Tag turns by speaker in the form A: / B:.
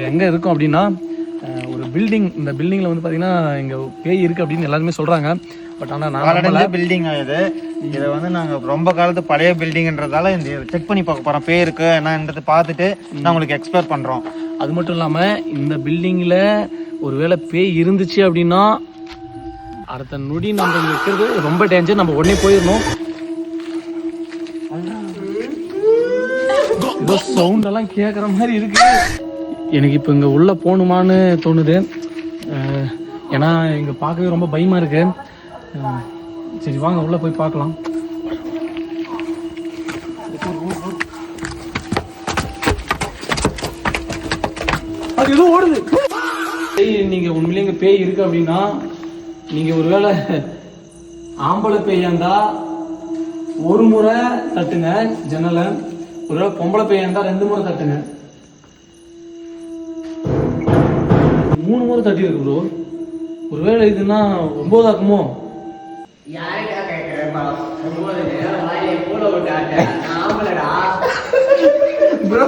A: எங்க இருக்கும் அப்படின்னா ஒரு பில்டிங். இந்த பில்டிங்ல வந்து பாத்தீங்கன்னா இங்க பேய் இருக்கு அப்படின்னு எல்லாருமே சொல்றாங்க. பட் ஆனா நான்
B: பில்டிங் இதை வந்து நாங்க ரொம்ப காலத்து பழைய பில்டிங்ன்றதால இந்த செக் பண்ணி பார்க்க போறோம். பேய் இருக்கு என்னன்றது பார்த்துட்டு நான் உங்களுக்கு எக்ஸ்பிளைன் பண்றோம்.
A: அது மட்டும் இல்லாம இந்த பில்டிங்ல ஒருவேளை பேய் இருந்துச்சு அப்படின்னா அடுத்த நொடி நம்ம இங்க இருக்கிறது ரொம்ப டேஞ்சர். நம்ம உடனே போயிடணும். ஏதோ சவுண்ட் எல்லாம் கேட்குற மாதிரி இருக்கு. எனக்கு இப்போ இங்கே உள்ள போகணுமான்னு தோணுது. ஏன்னா இங்கே பார்க்கவே ரொம்ப பயமா இருக்கு. சரி வாங்க உள்ள போய் பார்க்கலாம். அது ஏதோ ஓடுது. நீங்க உண்மையிலே இங்க பேய் இருக்கு அப்படின்னா நீங்க ஒருவேளை ஆம்பளை பேயா இருந்தா ஒரு முறை தட்டுங்க ஜன்னலை. ஒருவேளை பொம்பளை பேயா இருந்தா 2 முறை தட்டுங்க. 3 முறை தட்டி இருக்கு ப்ரோ. ஒருவேளை இதுன்னா 9 ஆக்குமோ? ப்ரோ